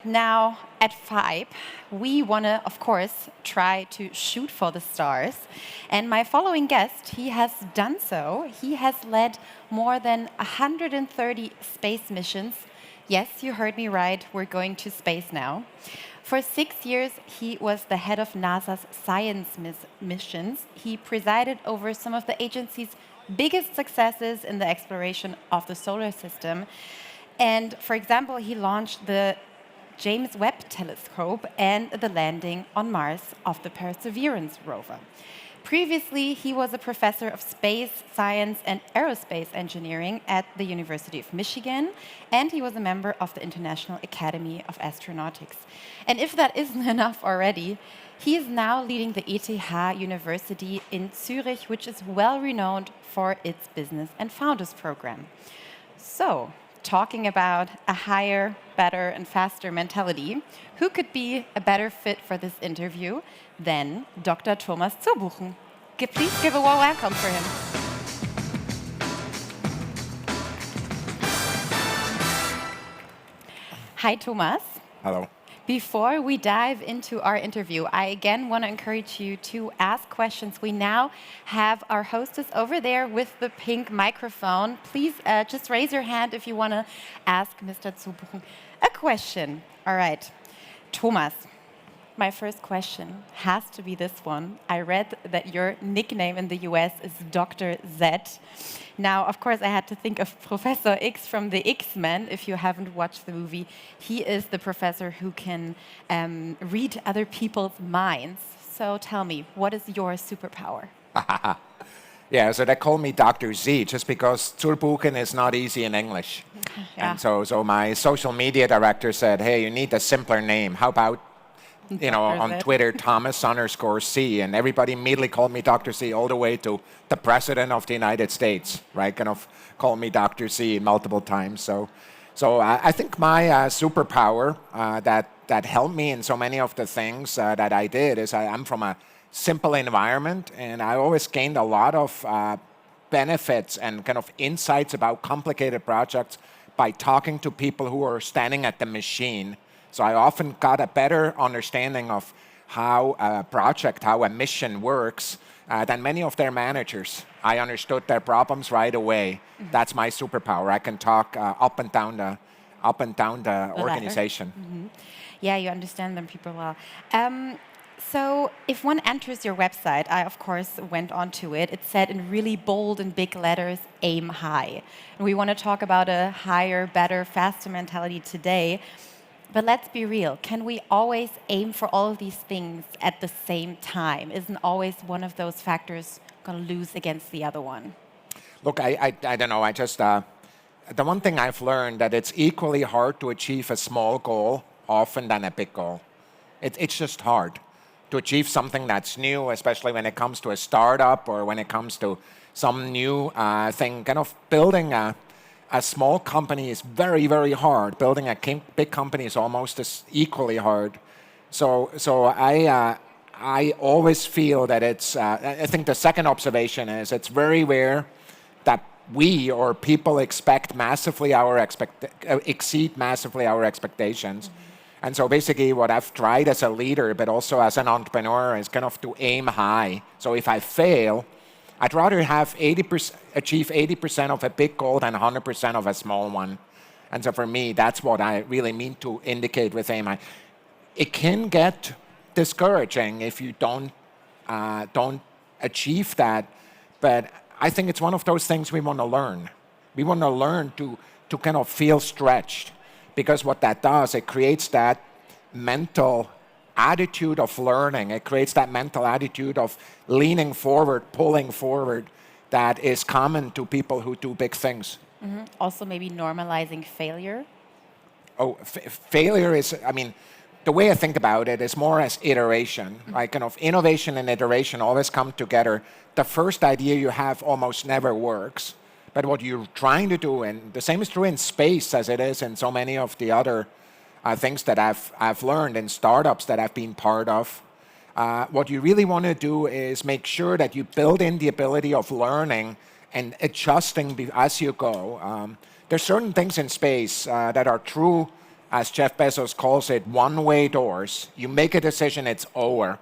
Now, at FIBE, we want to, of course, try to shoot for the stars. And my following guest, he has done so. He has led more than 130 space missions. Yes, you heard me right, we're going to space now. For 6 years, he was the head of NASA's science missions. He presided over some of the agency's biggest successes in the exploration of the solar system. And for example, he launched the James Webb Telescope and the landing on Mars of the Perseverance rover. Previously, he was a professor of space science and aerospace engineering at the University of Michigan, and he was a member of the International Academy of Astronautics. And if that isn't enough already, he is now leading the ETH University in Zurich, which is well renowned for its business and founders program. So, talking about a higher, better, and faster mentality, who could be a better fit for this interview than Dr. Thomas Zurbuchen? Please give a warm welcome for him. Hi, Thomas. Hello. Before we dive into our interview, I again want to encourage you to ask questions. We now have our hostess over there with the pink microphone. Please just raise your hand if you want to ask Mr. Zurbuchen a question. All right. Thomas, my first question has to be this one. I read that your nickname in the US is Dr. Z. Now, of course, I had to think of Professor X from the X-Men. If you haven't watched the movie, he is the professor who can read other people's minds. So tell me, what is your superpower? Yeah, so they call me Dr. Z just because Zurbuchen is not easy in English. Yeah. And so my social media director said, hey, you need a simpler name. How about, on Twitter, Thomas_C, and everybody immediately called me Dr. C all the way to the President of the United States, right? Kind of called me Dr. C multiple times. So I think my superpower that helped me in so many of the things that I did is I'm from a simple environment, and I always gained a lot of benefits and kind of insights about complicated projects by talking to people who are standing at the machine. So I often got a better understanding of how a project, how a mission works than many of their managers. I understood their problems right away. Mm-hmm. That's my superpower. I can talk up and down the organization. Mm-hmm. Yeah, you understand them people well. So if one enters your website, I of course went onto it, it said in really bold and big letters, aim high. And we want to talk about a higher, better, faster mentality today. But let's be real, can we always aim for all of these things at the same time? Isn't always one of those factors going to lose against the other one? Look, I don't know, the one thing I've learned that it's equally hard to achieve a small goal often than a big goal. It's just hard to achieve something that's new, especially when it comes to a startup or when it comes to some new thing. Kind of building a small company is very, very hard. Building a big company is almost as equally hard. So I always feel that it's, I think the second observation is it's very rare that we or people exceed massively our expectations. Mm-hmm. And so basically what I've tried as a leader, but also as an entrepreneur, is kind of to aim high. So if I fail, I'd rather have achieve 80% of a big goal than 100% of a small one. And so for me, that's what I really mean to indicate with aim high. It can get discouraging if you don't achieve that, but I think it's one of those things we want to learn. We want to learn to kind of feel stretched, because what that does, it creates that mental attitude of learning. It creates that mental attitude of leaning forward, pulling forward, that is common to people who do big things. Mm-hmm. Also maybe normalizing failure. Oh, failure is, the way I think about it is more as iteration. Mm-hmm. Like kind of innovation and iteration always come together. The first idea you have almost never works. But what you're trying to do, and the same is true in space as it is in so many of the other things that I've learned in startups that I've been part of. What you really want to do is make sure that you build in the ability of learning and adjusting as you go. There's certain things in space that are true as Jeff Bezos calls it, one-way doors. You make a decision, it's over.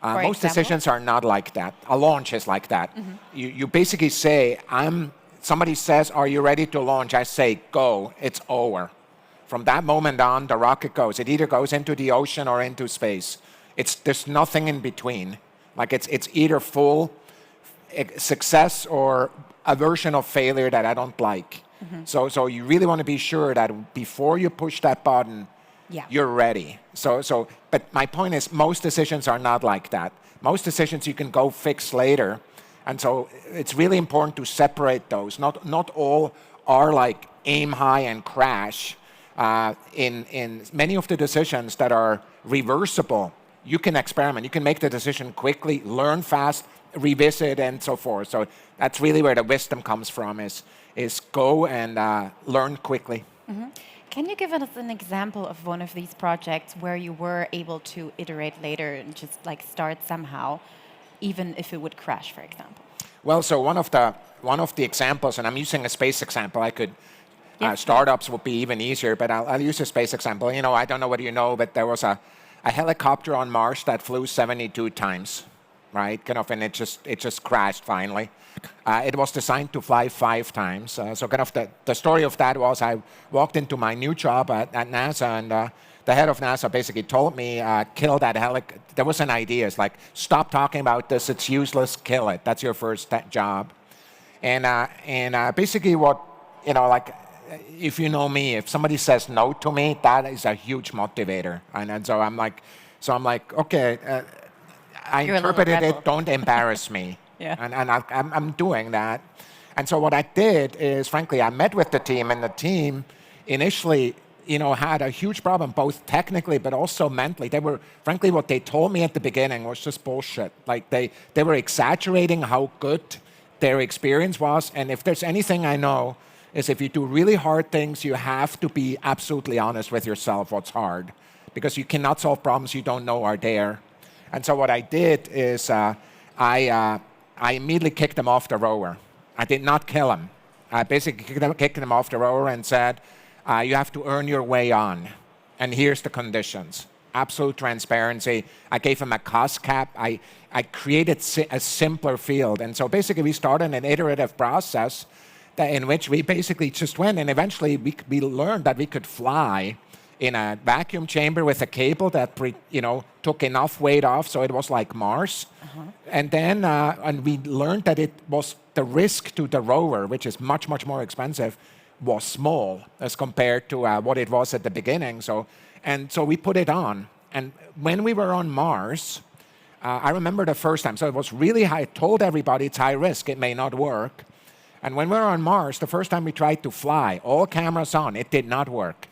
Most decisions are not like that. A launch is like that. You basically say, somebody says, are you ready to launch? I say, go, it's over. From that moment on, the rocket goes. It either goes into the ocean or into space. There's nothing in between. Like it's either full success or a version of failure that I don't like. So you really want to be sure that before you push that button, you're ready. But my point is, most decisions are not like that. Most decisions you can go fix later. And so it's really important to separate those. Not all are like aim high and crash. In many of the decisions that are reversible, you can experiment. You can make the decision quickly, learn fast, revisit, and so forth. So that's really where the wisdom comes from, is go and learn quickly. Can you give us an example of one of these projects where you were able to iterate later and just like start somehow, even if it would crash, for example? Well, so one of the examples, and I'm using a space example. I could startups would be even easier, but I'll use a space example. You know, I don't know whether you know, but there was a helicopter on Mars that flew 72 times, right? Kind of, and it just crashed finally. It was designed to fly 5 times. So kind of the story of that was I walked into my new job at NASA, and the head of NASA basically told me, kill that helicopter. There was an idea. It's like, stop talking about this. It's useless. Kill it. That's your first job. And basically what, you know, like, if you know me, if somebody says no to me, that is a huge motivator. And so I'm like, okay, I interpreted it, don't embarrass me. And I'm doing that. And so what I did is, frankly, I met with the team, and the team initially, you know, had a huge problem, both technically but also mentally. They were, frankly, what they told me at the beginning was just bullshit. Like they were exaggerating how good their experience was. And if there's anything I know, is if you do really hard things, you have to be absolutely honest with yourself what's hard, because you cannot solve problems you don't know are there. And so what I did is I immediately kicked him off the rower. I did not kill him. I basically kicked him off the rower and said, you have to earn your way on. And here's the conditions. Absolute transparency. I gave him a cost cap. I created a simpler field. And so basically we started an iterative process in which we basically just went, and eventually we learned that we could fly in a vacuum chamber with a cable that took enough weight off, so it was like Mars. And then and we learned that it was the risk to the rover, which is much, much more expensive, was small as compared to what it was at the beginning. So we put it on. And when we were on Mars, I remember the first time, so it was really high. I told everybody it's high risk, it may not work. And when we were on Mars, the first time we tried to fly, all cameras on, it did not work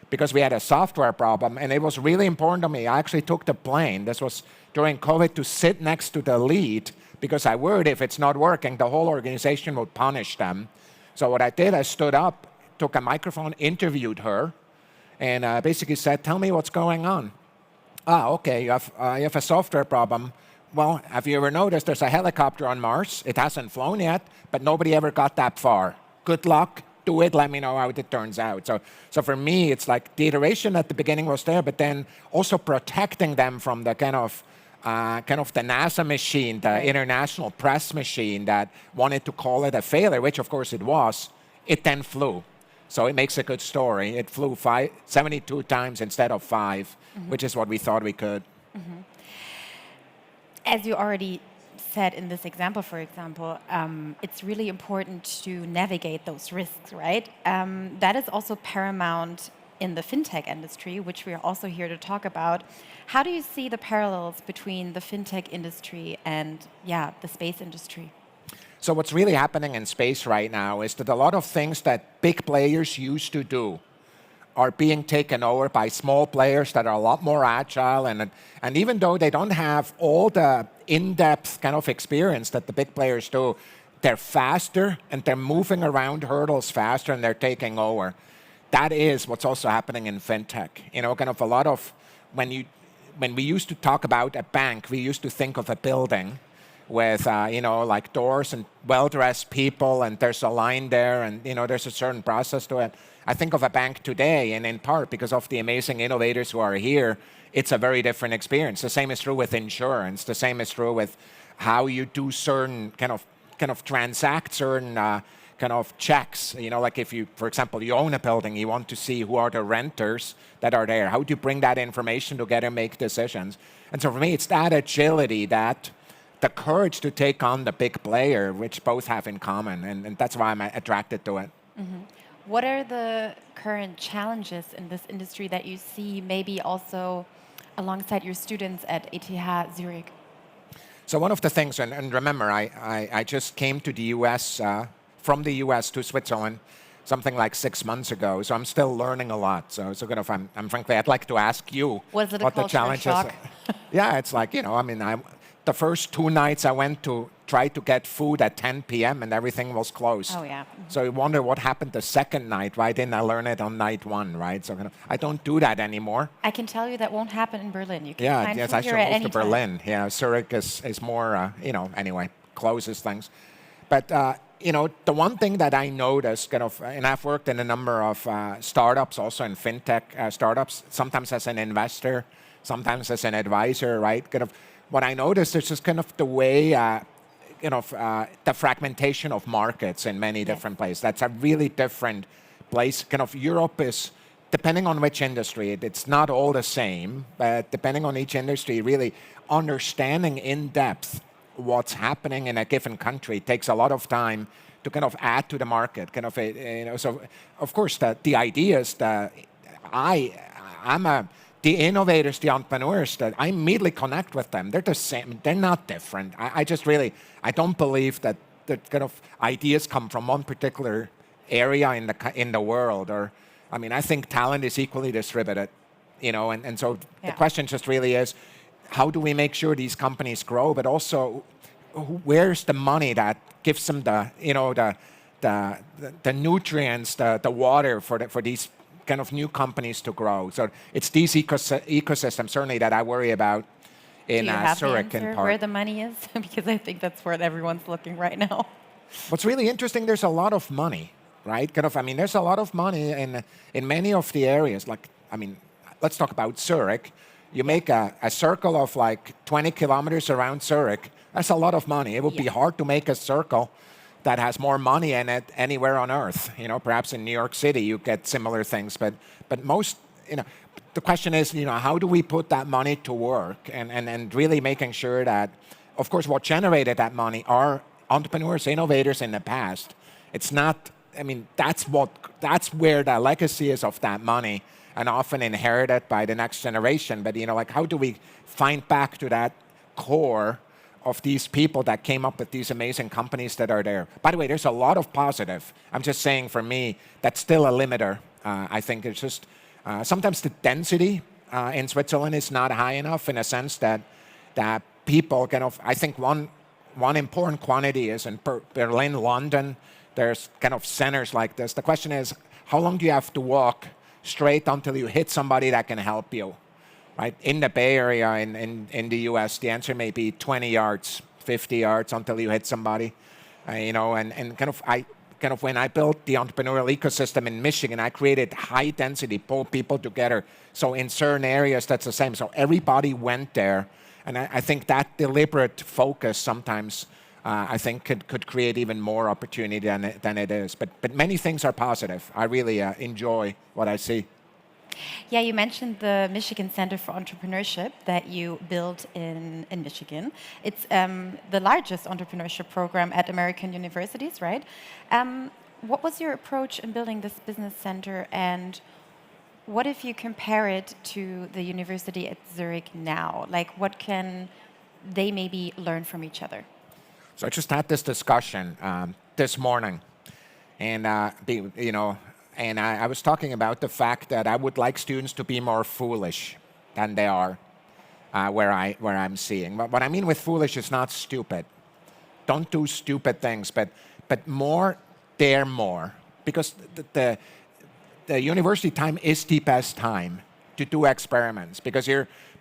because we had a software problem, and it was really important to me. I actually took the plane, this was during COVID, to sit next to the lead because I worried if it's not working, the whole organization would punish them. So what I did, I stood up, took a microphone, interviewed her, and basically said, tell me what's going on. Okay, you have a software problem. Well, have you ever noticed there's a helicopter on Mars? It hasn't flown yet, but nobody ever got that far. Good luck, do it, let me know how it turns out. So for me, it's like the iteration at the beginning was there, but then also protecting them from the kind of the NASA machine, the international press machine that wanted to call it a failure, which of course it was. It then flew. So it makes a good story. It flew 72 times instead of 5, which is what we thought we could. As you already said in this example, for example, it's really important to navigate those risks, right? That is also paramount in the fintech industry, which we are also here to talk about. How do you see the parallels between the fintech industry and, the space industry? So what's really happening in space right now is that a lot of things that big players used to do are being taken over by small players that are a lot more agile, and even though they don't have all the in-depth kind of experience that the big players do, they're faster and they're moving around hurdles faster and they're taking over. That is what's also happening in fintech. You know, kind of a lot of when we used to talk about a bank, we used to think of a building. with like doors and well-dressed people, and there's a line there, and there's a certain process to it. I think of a bank today, and in part because of the amazing innovators who are here, it's a very different experience. The same is true with insurance. The same is true with how you do certain kind of transact certain kind of checks. Like if you, for example, you own a building, you want to see who are the renters that are there. How do you bring that information together and make decisions? And so for me, it's that agility, that the courage to take on the big player, which both have in common, and that's why I'm attracted to it. Mm-hmm. What are the current challenges in this industry that you see, maybe also alongside your students at ETH Zurich? So one of the things, and remember, I just came to the US, from the US to Switzerland, something like 6 months ago. So I'm still learning a lot. So kind of, I'm frankly, I'd like to ask you Was it a what the challenges are. Yeah, it's like, the first 2 nights I went to try to get food at 10 p.m. and everything was closed. Oh, yeah. Mm-hmm. So I wonder what happened the second night. Why didn't I learn it on night 1, right? So I don't do that anymore. I can tell you that won't happen in Berlin. You can find yes, food I here should at move any to time. Berlin. Yeah, Zurich is more, anyway, closes things. But, the one thing that I noticed, kind of, and I've worked in a number of startups, also in Fintech startups, sometimes as an investor, sometimes as an advisor, right? Kind of, what I noticed is just kind of the way, the fragmentation of markets in many different places. That's a really different place. Kind of Europe is, depending on which industry, it's not all the same, but depending on each industry, really understanding in depth what's happening in a given country takes a lot of time to kind of add to the market. Kind of, so of course the ideas that the innovators, the entrepreneurs, that I immediately connect with them. They're the same. They're not different. I just really, I don't believe that kind of ideas come from one particular area in the world. Or, I think talent is equally distributed. And so the question just really is, how do we make sure these companies grow? But also, where's the money that gives them the nutrients, the water for these kind of new companies to grow? So it's these ecosystems certainly that I worry about in Zurich in part. Where the money is? Because I think that's where everyone's looking right now. What's really interesting, there's a lot of money, right? Kind of, there's a lot of money in many of the areas. Like, let's talk about Zurich. You make a circle of like 20 kilometers around Zurich. That's a lot of money. It would be hard to make a circle that has more money in it anywhere on earth. Perhaps in New York City you get similar things, but most, the question is, how do we put that money to work and really making sure that, of course, what generated that money are entrepreneurs, innovators in the past. It's not, that's where the legacy is of that money, and often inherited by the next generation. But like, how do we find back to that core of these people that came up with these amazing companies that are there? By the way, there's a lot of positive. I'm just saying, for me, that's still a limiter. I think it's just sometimes the density in Switzerland is not high enough, in a sense that people kind of, I think one important quantity is in Berlin, London, there's kind of centers like this. The question is, how long do you have to walk straight until you hit somebody that can help you? Right? In the Bay Area, in the US, the answer may be 20 yards, 50 yards until you hit somebody. And kind of when I built the entrepreneurial ecosystem in Michigan, I created high density, pull people together. So in certain areas, that's the same. So everybody went there. And I think that deliberate focus sometimes, I think, could create even more opportunity than it is. But many things are positive. I really enjoy what I see. Yeah, you mentioned the Michigan Center for Entrepreneurship that you built in Michigan. It's the largest entrepreneurship program at American universities, right? What was your approach in building this business center, and what if you compare it to the university at Zurich now? Like, what can they maybe learn from each other? So I just had this discussion this morning, and and I was talking about the fact that I would like students to be more foolish than they are, where I'm seeing. But what I mean with foolish is not stupid. Don't do stupid things, but more, dare more, because the university time is the best time to do experiments, because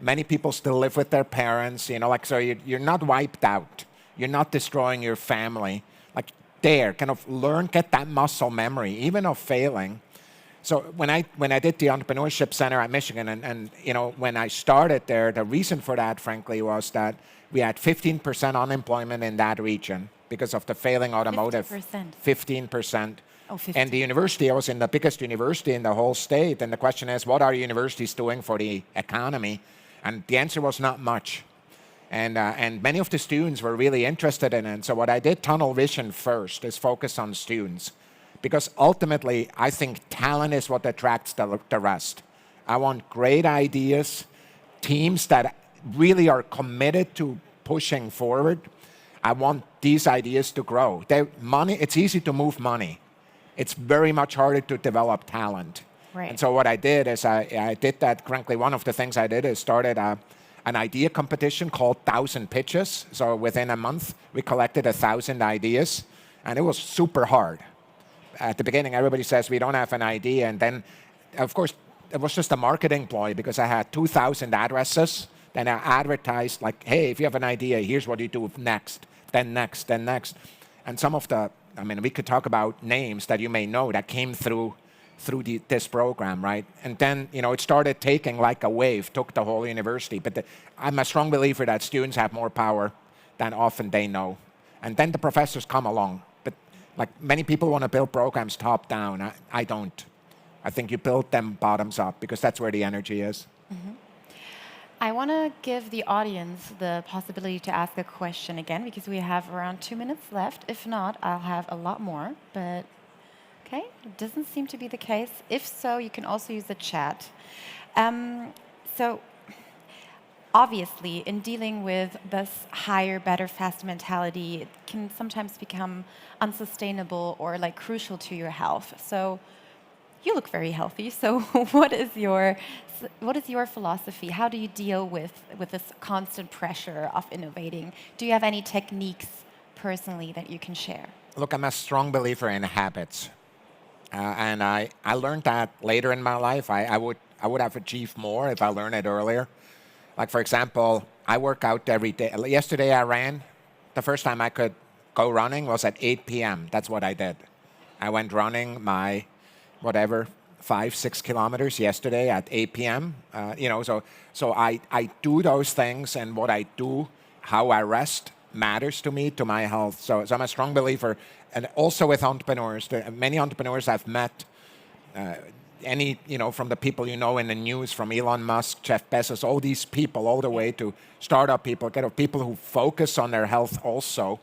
many people still live with their parents, so you're not wiped out. You're not destroying your family. Like there, kind of learn, get that muscle memory, even of failing. So when I did the Entrepreneurship Center at Michigan, and you know, when I started there, the reason for that, frankly, was that we had 15% unemployment in that region because of the failing automotive. 50%. 15%. Oh, 15. And the university, I was in the biggest university in the whole state, and the question is, what are universities doing for the economy? And the answer was not much. And many of the students were really interested in it. So what I did, tunnel vision first, is focus on students. Because ultimately, I think talent is what attracts the rest. I want great ideas, teams that really are committed to pushing forward. I want these ideas to grow. It's easy to move money. It's very much harder to develop talent. Right. And so what I did is I did that, frankly, one of the things I did is started an idea competition called 1,000 Pitches. So within a month, we collected 1,000 ideas, and it was super hard. At the beginning, everybody says we don't have an idea, and then, of course, it was just a marketing ploy because I had 2,000 addresses. Then I advertised like, hey, if you have an idea, here's what you do next, then next, then next. And some of the, I mean, we could talk about names that you may know that came through this program, right? And then, you know, it started taking like a wave, took the whole university. But I'm a strong believer that students have more power than often they know. And then the professors come along. But like many people want to build programs top down. I don't. I think you build them bottoms up because that's where the energy is. Mm-hmm. I want to give the audience the possibility to ask a question again because we have around 2 minutes left. If not, I'll have a lot more. But okay, it doesn't seem to be the case. If so, you can also use the chat. So obviously, in dealing with this higher, better, faster mentality, it can sometimes become unsustainable or like crucial to your health. So you look very healthy. So what is your philosophy? How do you deal with this constant pressure of innovating? Do you have any techniques personally that you can share? Look, I'm a strong believer in habits. And I learned that later in my life. I would have achieved more if I learned it earlier. Like, for example, I work out every day. Yesterday I ran. The first time I could go running was at 8 p.m. That's what I did. I went running my, 5-6 kilometers yesterday at 8 p.m. So I do those things, and what I do, how I rest, matters to me, to my health. So I'm a strong believer. And also with entrepreneurs, many entrepreneurs I've met, from the people you know in the news, from Elon Musk, Jeff Bezos, all these people, all the way to startup people, people who focus on their health also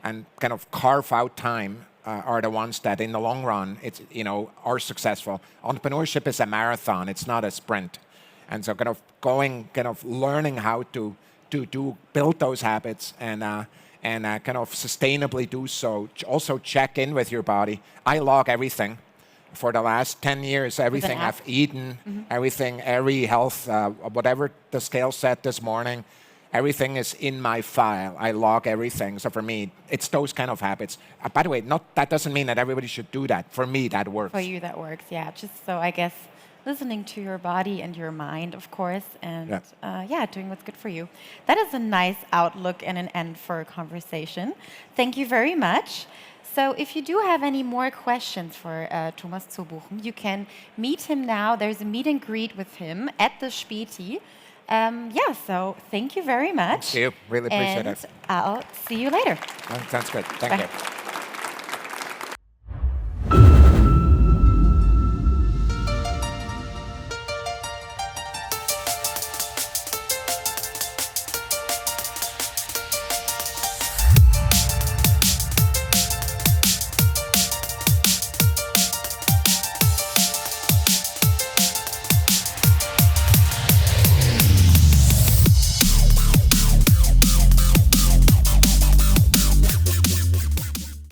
and kind of carve out time are the ones that in the long run are successful. Entrepreneurship is a marathon, it's not a sprint. And so learning how to build those habits and kind of sustainably do so. Also check in with your body. I log everything. For the last 10 years, everything I've eaten, everything, every health, whatever the scale set this morning, everything is in my file. I log everything. So for me, it's those kind of habits. By the way, that doesn't mean that everybody should do that. For me, that works. For you, that works, yeah. Just so I guess listening to your body and your mind, of course, and doing what's good for you. That is a nice outlook and an end for a conversation. Thank you very much. So if you do have any more questions for Thomas Zurbuchen, you can meet him now. There's a meet and greet with him at the Späti. So thank you very much. Thank you. Really appreciate it. I'll see you later. Sounds good. Thank you.